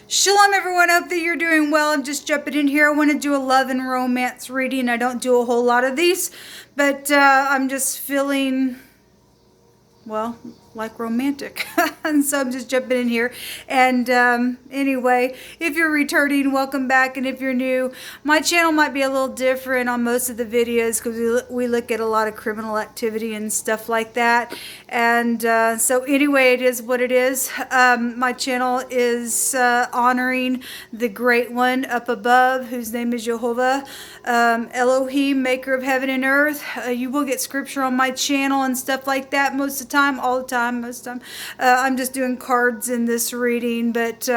Shalom everyone, I hope that you're doing well. I'm just jumping in here. I want to do a love and romance reading. I don't do a whole lot of these, but I'm just feeling, well, like romantic. And so I'm just jumping in here. And anyway, if you're returning, welcome back. And if you're new, my channel might be a little different on most of the videos because we look at a lot of criminal activity and stuff like that. And so anyway, it is what it is. My channel is honoring the great one up above, whose name is Jehovah, Elohim, maker of heaven and earth. You will get scripture on my channel and stuff like that most of the time, all the time, most of the time. I'm just doing cards in this reading, but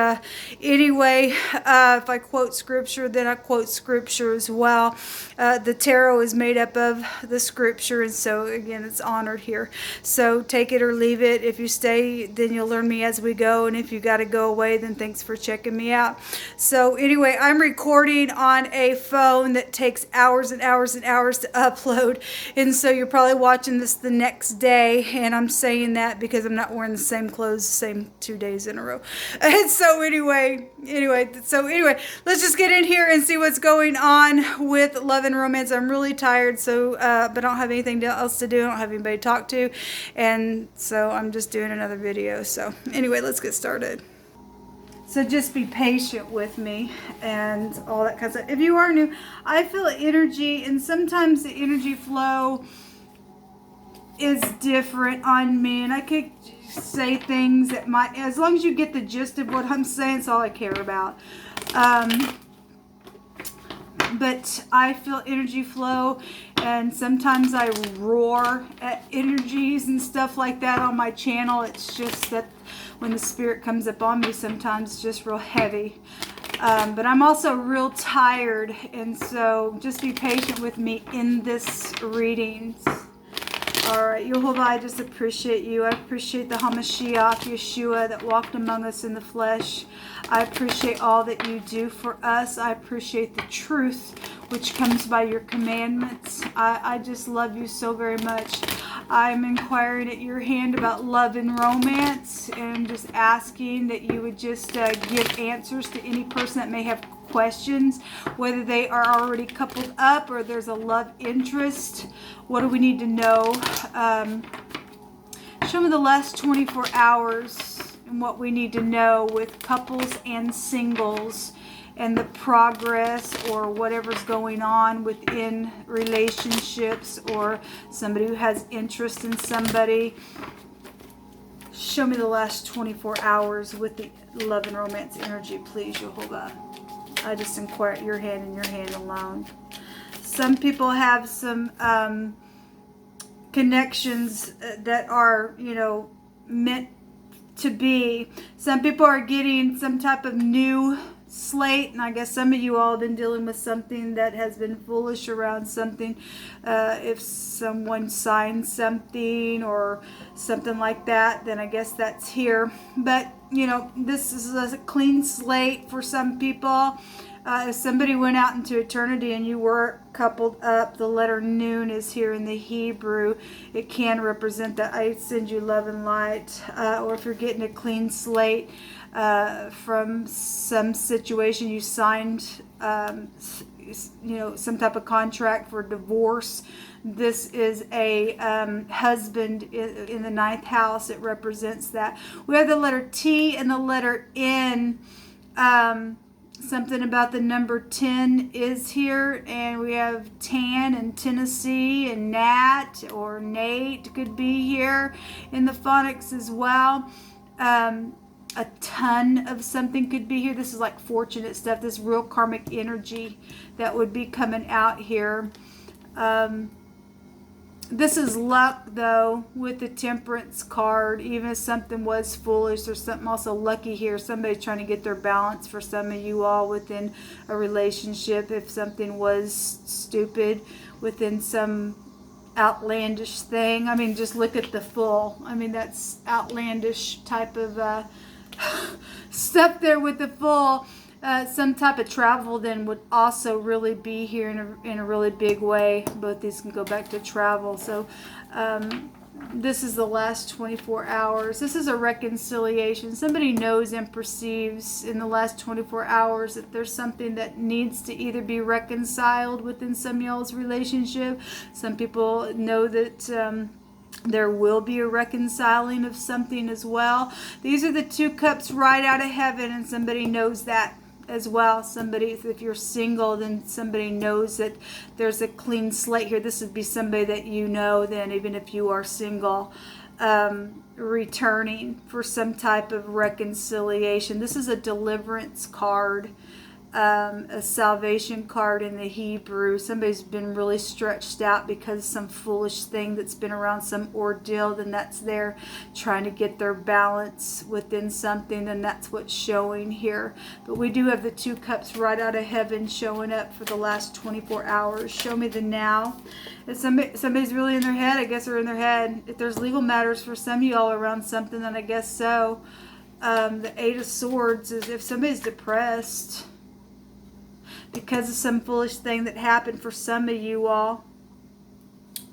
anyway, if I quote scripture, then I quote scripture as well. The tarot is made up of the scripture, and so again, it's honored here. So take it or leave it. If you stay, then you'll learn me as we go, and if you got to go away, then thanks for checking me out. So anyway, I'm recording on a phone that takes hours and hours and hours to upload, and so you're probably watching this the next day, and I'm saying that because I'm not wearing the same clothes the same 2 days in a row. And so anyway, let's just get in here and see what's going on with love and romance. I'm really tired, so but I don't have anything else to do. I don't have anybody to talk to, and so I'm just doing another video. So anyway, let's get started. So just be patient with me and all that kind of stuff. If you are new, I feel energy, and sometimes the energy flow is different on me, and I could say things that might, as long as you get the gist of what I'm saying, it's all I care about. But I feel energy flow, and sometimes I roar at energies and stuff like that on my channel. It's just that when the spirit comes up on me, sometimes it's just real heavy. But I'm also real tired, and so just be patient with me in this reading. All right, Yehovah, I just appreciate you. I appreciate the Hamashiach, Yeshua, that walked among us in the flesh. I appreciate all that you do for us. I appreciate the truth which comes by your commandments. I just love you so very much. I'm inquiring at your hand about love and romance, and just asking that you would just give answers to any person that may have questions, whether they are already coupled up or there's a love interest. What do we need to know? Show me the last 24 hours and what we need to know with couples and singles, and the progress or whatever's going on within relationships, or somebody who has interest in somebody. Show me the last 24 hours with the love and romance energy, please, Jehovah. I just inquire at your hand and your hand alone. Some people have some connections that are, meant to be. Some people are getting some type of new slate, and I guess some of you all have been dealing with something that has been foolish around something. If someone signs something or something like that, then I guess that's here. But this is a clean slate for some people. If somebody went out into eternity and you were coupled up, the letter Nun is here in the Hebrew. It can represent that I send you love and light. Or if you're getting a clean slate from some situation you signed, some type of contract for divorce. This is a husband in the 9th house. It represents that. We have the letter T and the letter N. Something about the number 10 is here, and we have Tan and Tennessee and Nat or Nate could be here in the phonics as well. A ton of something could be here. This is like fortunate stuff. This real karmic energy that would be coming out here. This is luck, though, with the Temperance card. Even if something was foolish, there's something also lucky here. Somebody's trying to get their balance for some of you all within a relationship. If something was stupid within some outlandish thing. I mean, just look at the Fool. I mean, that's outlandish type of stuff there with the Fool. Some type of travel then would also really be here in a really big way. Both these can go back to travel. So this is the last 24 hours. This is a reconciliation. Somebody knows and perceives in the last 24 hours that there's something that needs to either be reconciled within some y'all's relationship. Some people know that there will be a reconciling of something as well. These are the 2 cups right out of heaven, and somebody knows that as well. Somebody, if you're single, then somebody knows that there's a clean slate here. This would be somebody that you know then, even if you are single, returning for some type of reconciliation. This is a deliverance card, a salvation card in the Hebrew. Somebody's been really stretched out because of some foolish thing that's been around, some ordeal, then that's there trying to get their balance within something, and that's what's showing here. But we do have the 2 cups right out of heaven showing up for the last 24 hours. Show me the now. If somebody's really in their head, I guess they're in their head. If there's legal matters for some of y'all around something, then I guess so. The 8 of Swords is if somebody's depressed because of some foolish thing that happened for some of you all,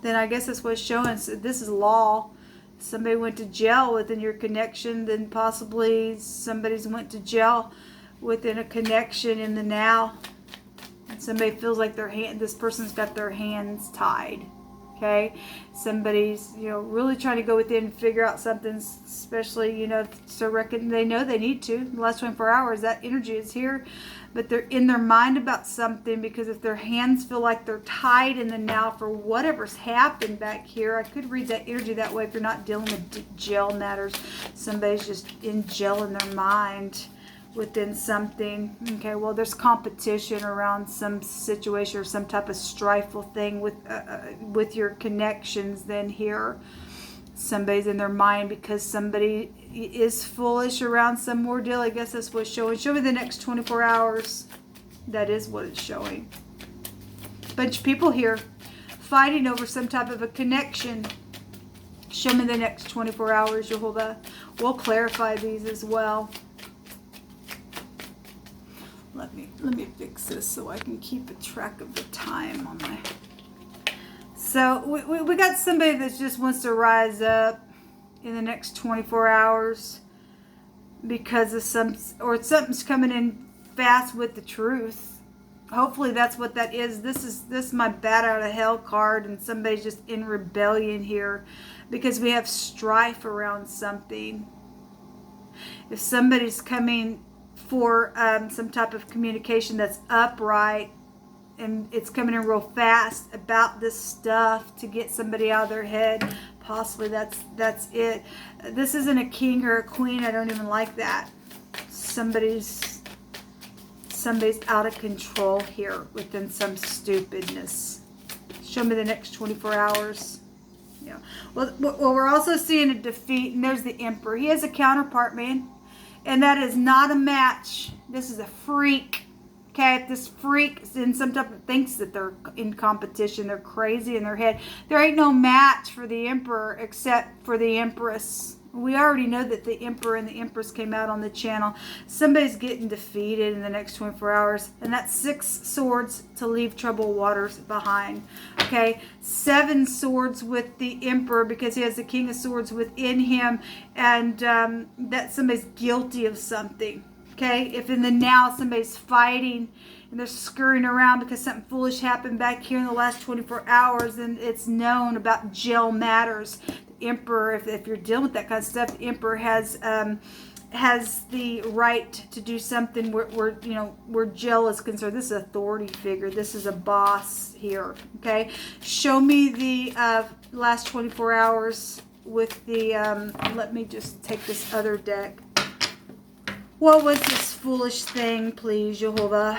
then I guess that's what's showing. So this is law. Somebody went to jail within your connection, then possibly somebody's went to jail within a connection in the now. And somebody feels like this person's got their hands tied. Okay, somebody's really trying to go within and figure out something, especially so they know they need to. In the last 24 hours, that energy is here, but they're in their mind about something, because if their hands feel like they're tied in the now for whatever's happened back here, I could read that energy that way. If you're not dealing with jail matters, somebody's just in jail in their mind within something. Okay, well, there's competition around some situation or some type of strifeful thing with your connections. Then here, somebody's in their mind because somebody is foolish around some ordeal. I guess that's what's showing. Show me the next 24 hours. That is what it's showing. Bunch of people here fighting over some type of a connection. Show me the next 24 hours, Jehovah. We'll clarify these as well. Let me fix this so I can keep a track of the time on my. So we got somebody that just wants to rise up in the next 24 hours because of something's coming in fast with the truth. Hopefully that's what that is. This is my bat out of hell card, and somebody's just in rebellion here because we have strife around something. If somebody's coming for some type of communication that's upright, and it's coming in real fast about this stuff to get somebody out of their head, possibly that's it. This isn't a king or a queen. I don't even like that. Somebody's out of control here within some stupidness. Show me the next 24 hours. Yeah. Well, we're also seeing a defeat, and there's the Emperor. He has a counterpart, man. And that is not a match. This is a freak. Okay, if this freak is in some type of thinks that they're in competition, they're crazy in their head. There ain't no match for the Emperor except for the Empress. We already know that the Emperor and the Empress came out on the channel. Somebody's getting defeated in the next 24 hours. And that's 6 swords to leave troubled waters behind. Okay, 7 swords with the Emperor because he has the King of Swords within him. And that somebody's guilty of something. Okay, if in the now somebody's fighting and they're scurrying around because something foolish happened back here in the last 24 hours, then it's known about jail matters. The Emperor, if you're dealing with that kind of stuff, the Emperor has the right to do something where jail is concerned. This is an authority figure. This is a boss here. Okay, show me the last 24 hours with the. Let me just take this other deck. What was this foolish thing, please, Jehovah?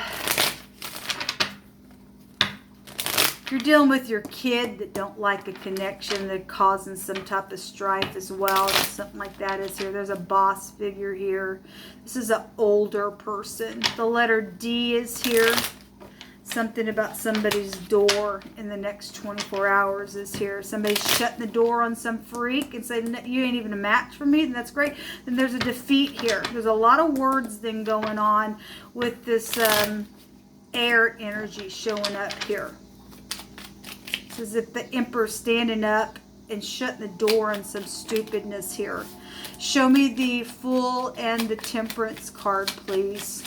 If you're dealing with your kid that don't like a connection, they're causing some type of strife as well. Something like that is here. There's a boss figure here. This is an older person. The letter D is here. Something about somebody's door in the next 24 hours is here. Somebody's shutting the door on some freak and saying, you ain't even a match for me, and that's great. Then there's a defeat here. There's a lot of words then going on with this air energy showing up here. It's as if the Emperor's standing up and shutting the door on some stupidness here. Show me the Fool and the Temperance card, please.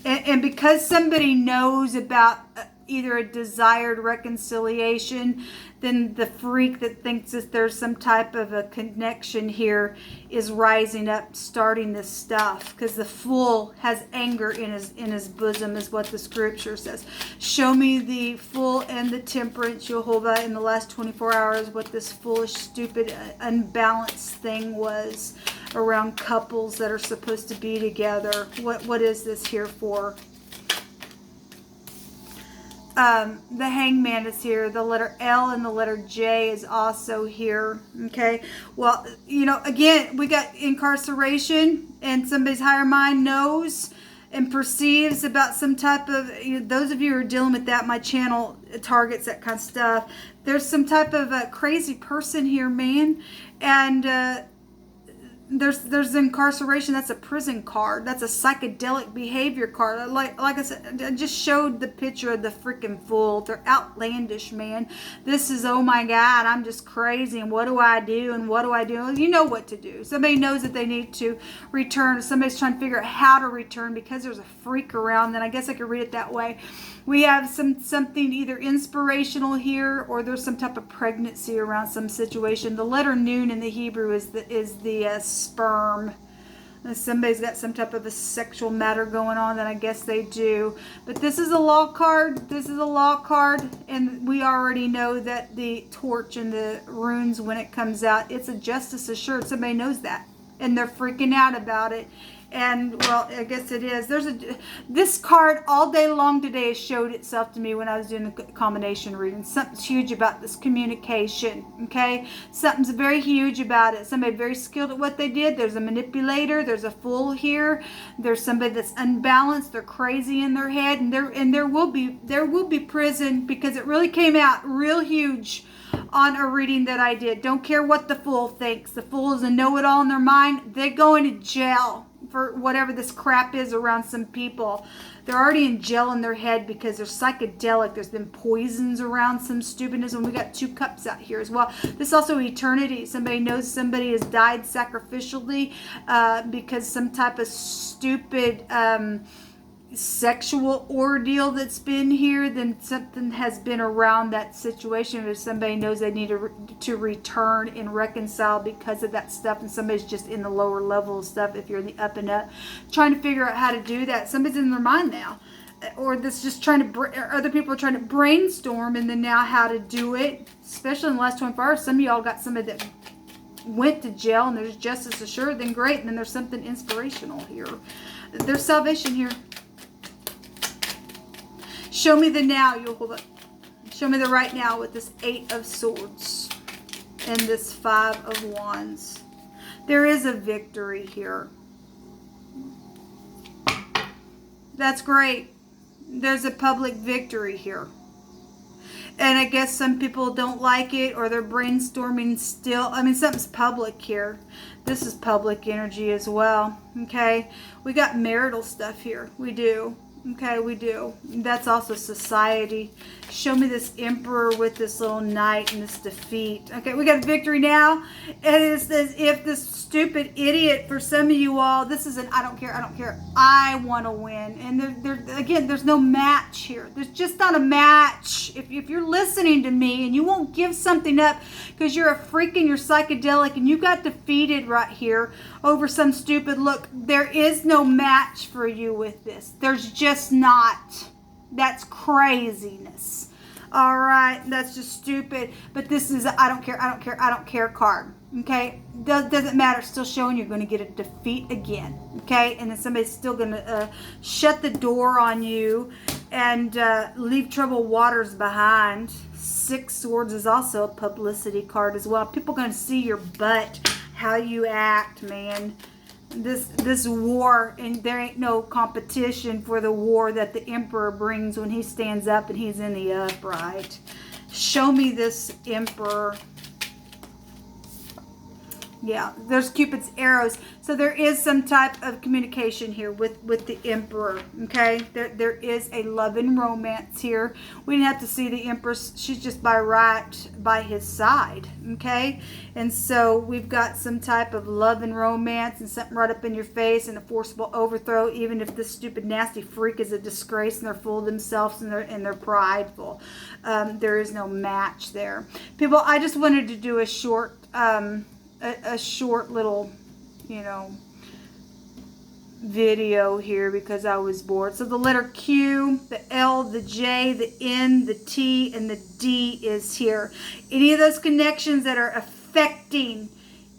And because somebody knows about either a desired reconciliation, then the freak that thinks that there's some type of a connection here is rising up, starting this stuff. Because the Fool has anger in his bosom, is what the scripture says. Show me the Fool and the Temperance, Jehovah, in the last 24 hours, what this foolish, stupid, unbalanced thing was around couples that are supposed to be together. What is this here for? The Hangman is here. The letter L and the letter J is also here. Okay. Well, you know, again, we got incarceration, and somebody's higher mind knows and perceives about some type of, you know, those of you who are dealing with that, my channel targets that kind of stuff. There's some type of a crazy person here, man. And, there's incarceration. That's a prison card. That's a psychedelic behavior card. Like I said, I just showed the picture of the freaking Fool. They're outlandish, man. This is, oh my God, I'm just crazy, and what do I do, and what do I do? You know what to do. Somebody knows that they need to return. Somebody's trying to figure out how to return because there's a freak around. Then I guess I could read it that way. We have something either inspirational here, or there's some type of pregnancy around some situation. The letter Nun in the Hebrew is the sperm. And somebody's got some type of a sexual matter going on, then I guess they do. But this is a law card. This is a law card, and we already know that the torch and the runes, when it comes out, it's a justice assured. Somebody knows that, and they're freaking out about it. And, well, I guess it is. This card all day long today has showed itself to me when I was doing the combination reading. Something's huge about this communication, okay? Something's very huge about it. Somebody very skilled at what they did. There's a manipulator. There's a Fool here. There's somebody that's unbalanced. They're crazy in their head. And there will be prison, because it really came out real huge on a reading that I did. Don't care what the Fool thinks. The Fool is a know-it-all in their mind. They're going to jail for whatever this crap is around some people. They're already in jail in their head because they're psychedelic. There's been poisons around some stupidness, and we got 2 cups out here as well. This is also eternity. Somebody knows somebody has died sacrificially because some type of stupid sexual ordeal that's been here. Then something has been around that situation. If somebody knows they need to return and reconcile because of that stuff, and somebody's just in the lower level of stuff, if you're in the up and up, trying to figure out how to do that. Somebody's in their mind now, or that's just trying to, other people are trying to brainstorm and then now how to do it, especially in the last 24 hours. Some of y'all got somebody that went to jail and there's justice assured, then great. And then there's something inspirational here. There's salvation here. Show me the now. You'll hold up. Show me the right now with this 8 of Swords and this 5 of Wands. There is a victory here. That's great. There's a public victory here. And I guess some people don't like it, or they're brainstorming still. I mean, something's public here. This is public energy as well. Okay. We got marital stuff here. We do. Okay, we do. That's also society. Show me this Emperor with this little knight and this defeat. Okay, we got a victory now. And it's as if this stupid idiot, for some of you all, this is an I don't care, I want to win. And again, there's no match here. There's just not a match. If you're listening to me and you won't give something up because you're a freak and you're psychedelic and you got defeated right here over some stupid look, there is no match for you with this. There's just not. That's craziness. All right, that's just stupid. But this is a I don't care card. Okay, doesn't matter. Still showing you're going to get a defeat again. Okay, and then somebody's still going to shut the door on you and leave troubled waters behind. 6 Swords is also a publicity card as well. People are going to see your butt, how you act, man. This war, and there ain't no competition for the war that the Emperor brings when he stands up and he's in the upright. Show me this Emperor. Yeah, there's Cupid's arrows. So there is some type of communication here with the Emperor, okay? There is a love and romance here. We didn't have to see the Empress. She's just by his side, okay? And so we've got some type of love and romance and something right up in your face and a forcible overthrow, even if this stupid, nasty freak is a disgrace and they're full of themselves and they're prideful. There is no match there. People, I just wanted to do a short... a short little, video here because I was bored. So the letter Q, the L, the J, the N, the T, and the D is here. Any of those connections that are affecting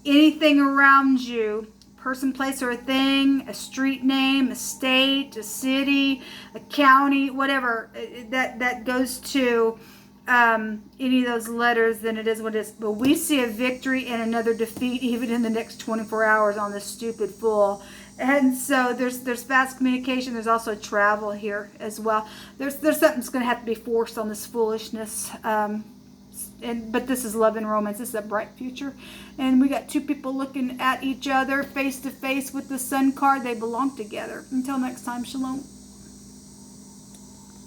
anything around you, person, place, or a thing, a street name, a state, a city, a county, whatever, that goes to any of those letters, then it is what it is. But we see a victory and another defeat even in the next 24 hours on this stupid fool. And so there's fast communication. There's also travel here as well. There's something that's going to have to be forced on this foolishness. But this is love and romance. This is a bright future. And we got two people looking at each other face to face with the Sun card. They belong together. Until next time, shalom.